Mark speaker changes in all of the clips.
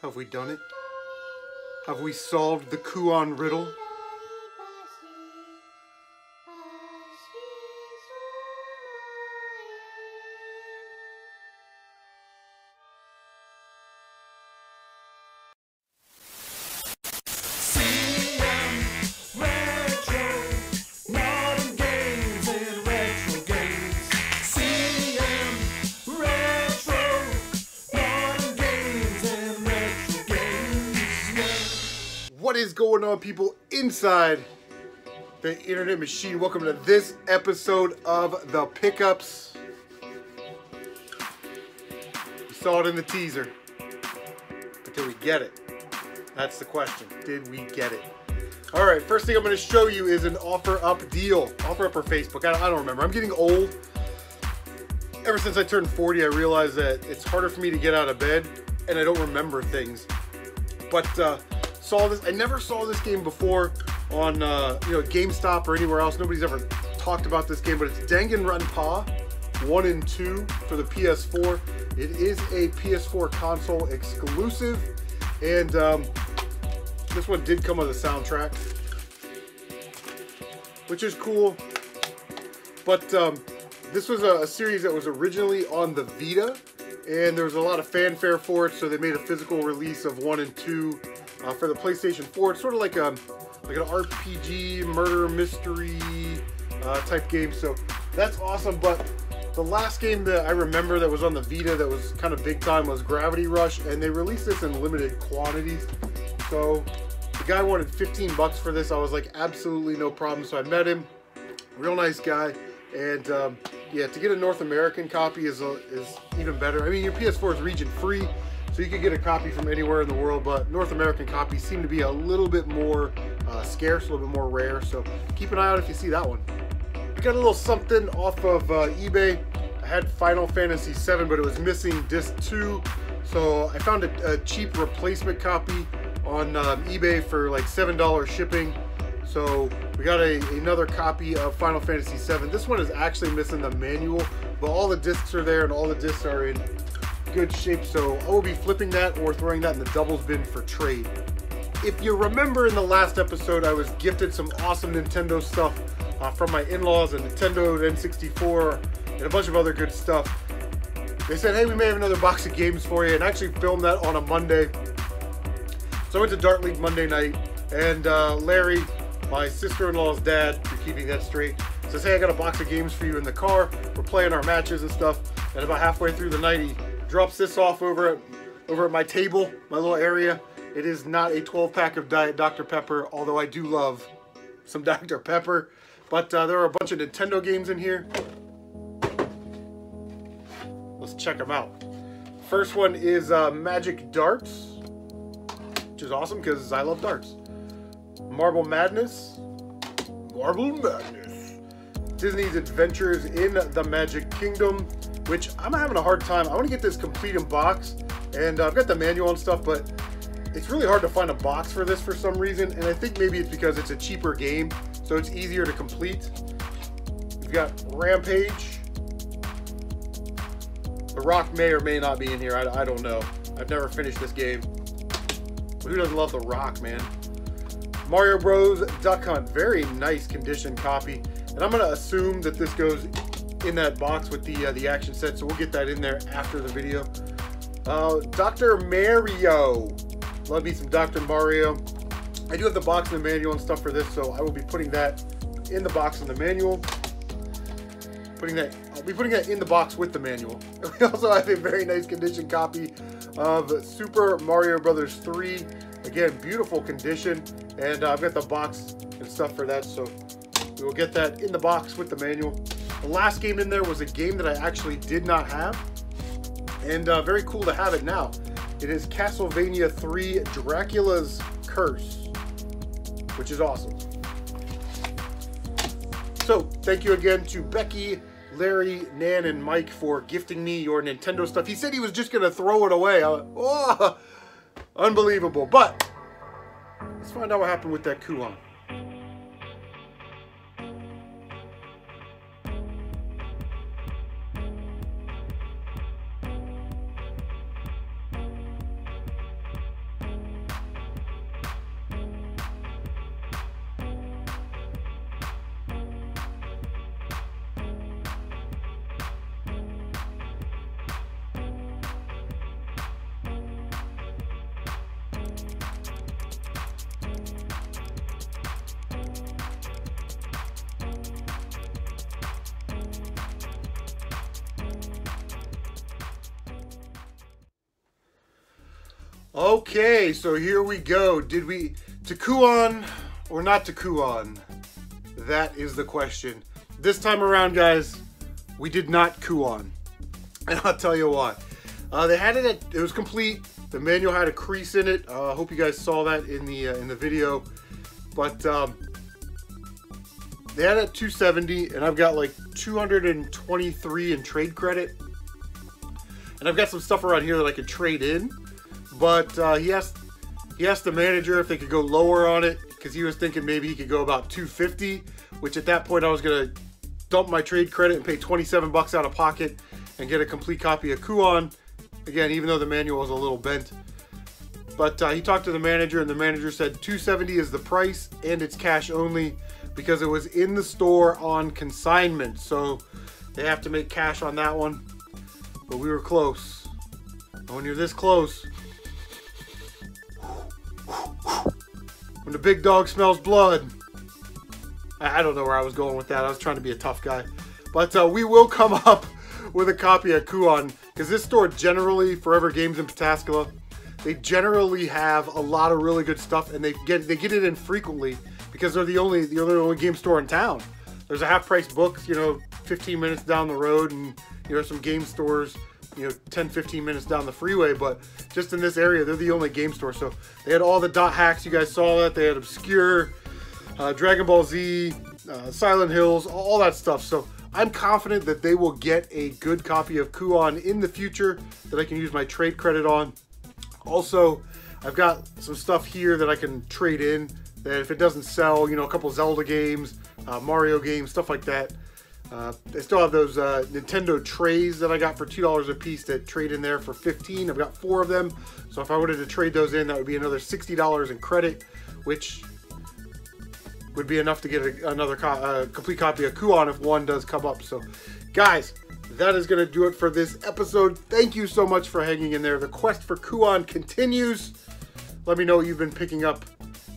Speaker 1: Have we done it? Have we solved the Kuon riddle? What is going on, people inside the internet machine? Welcome to this episode of The Pickups. You saw it in the teaser, but did we get it? That's the question. Did we get it? All right, first thing I'm going to show you is an offer up deal. Offer up or Facebook, I don't remember. I'm getting old. Ever since I turned 40, I realized that it's harder for me to get out of bed, and I don't remember things. But saw this. I never saw this game before on GameStop or anywhere else. Nobody's ever talked about this game, but it's Danganronpa 1 and 2 for the PS4. It is a PS4 console exclusive, and this one did come with a soundtrack, which is cool. But this was a series that was originally on the Vita, and there was a lot of fanfare for it, so they made a physical release of 1 and 2 for the PlayStation 4. It's sort of like an RPG, murder mystery type game, so that's awesome. But the last game that I remember that was on the Vita that was kind of big time was Gravity Rush, and they released this in limited quantities. So the guy wanted 15 bucks for this. I was like, absolutely no problem. So I met him, real nice guy, and yeah, to get a North American copy is even better. I mean, your PS4 is region free, so you can get a copy from anywhere in the world, but North American copies seem to be a little bit more scarce, a little bit more rare, so keep an eye out if you see that one. I got a little something off of eBay. I had Final Fantasy VII, but it was missing disc 2, so I found a cheap replacement copy on eBay for like $7 shipping. So we got another copy of Final Fantasy VII. This one is actually missing the manual, but all the discs are there and all the discs are in good shape, so I will be flipping that or throwing that in the doubles bin for trade. If you remember in the last episode, I was gifted some awesome Nintendo stuff from my in-laws, a Nintendo N64 and a bunch of other good stuff. They said, hey, we may have another box of games for you, and I actually filmed that on a Monday. So I went to Dart League Monday night, and Larry, my sister-in-law's dad, you're keeping that straight, says, hey, I got a box of games for you in the car. We're playing our matches and stuff, and about halfway through the night, he drops this off over at my table, my little area. It is not a 12-pack of Diet Dr. Pepper, although I do love some Dr. Pepper. But there are a bunch of Nintendo games in here. Let's check them out. First one is Magic Darts, which is awesome because I love darts. Marble Madness. Disney's Adventures in the Magic Kingdom, which I'm having a hard time. I want to get this complete in box, and I've got the manual and stuff, but it's really hard to find a box for this for some reason, and I think maybe it's because it's a cheaper game, so it's easier to complete. We've got Rampage. The Rock may or may not be in here. I don't know. I've never finished this game. But who doesn't love The Rock, man? Mario Bros. Duck Hunt. Very nice condition copy, and I'm going to assume that this goes in that box with the action set, so we'll get that in there after the video. Dr. Mario. Love me some Dr. Mario. I do have the box and the manual and stuff for this, so I will be putting that in the box and the manual. I'll be putting that in the box with the manual. We also have a very nice condition copy of Super Mario Brothers 3. Again, beautiful condition, and I've got the box and stuff for that, so we will get that in the box with the manual. The last game in there was a game that I actually did not have, and very cool to have it now. It is Castlevania 3 Dracula's Curse, which is awesome. So, thank you again to Becky, Larry, Nan, and Mike for gifting me your Nintendo stuff. He said he was just going to throw it away. Oh, unbelievable. But, let's find out what happened with that Kuon. Okay, so here we go. Did we to Kuon or not to Kuon? That is the question. This time around, guys, we did not Kuon, and I'll tell you why. They had it was complete. The manual had a crease in it. I hope you guys saw that in the video, but they had it at 270, and I've got like 223 in trade credit, and I've got some stuff around here that I could trade in. But he asked the manager if they could go lower on it, because he was thinking maybe he could go about 250, which at that point I was gonna dump my trade credit and pay 27 bucks out of pocket and get a complete copy of Kuon. Again, even though the manual was a little bent. But he talked to the manager, and the manager said 270 is the price, and it's cash only because it was in the store on consignment. So they have to make cash on that one. But we were close. And when you're this close, when the big dog smells blood. I don't know where I was going with that. I was trying to be a tough guy. But we will come up with a copy of Kuon, because this store generally, Forever Games in Pataskala, they generally have a lot of really good stuff, and they get it in frequently because they're the only game store in town. There's a half-price books, 15 minutes down the road, and some game stores 10-15 minutes down the freeway, but just in this area they're the only game store. So they had all the dot hacks, you guys saw that. They had Obscure, Dragon Ball Z, Silent Hills, all that stuff. So I'm confident that they will get a good copy of Kuon in the future that I can use my trade credit on. Also, I've got some stuff here that I can trade in, that if it doesn't sell, a couple Zelda games, Mario games, stuff like that. I still have those Nintendo trays that I got for $2 a piece that trade in there for $15. I've got 4 of them. So if I wanted to trade those in, that would be another $60 in credit, which would be enough to get another complete copy of Kuon if one does come up. So guys, that is going to do it for this episode. Thank you so much for hanging in there. The quest for Kuon continues. Let me know what you've been picking up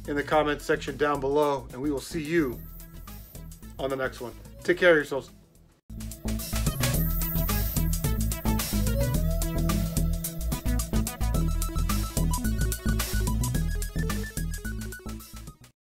Speaker 1: in the comments section down below, and we will see you on the next one. Take care of yourselves.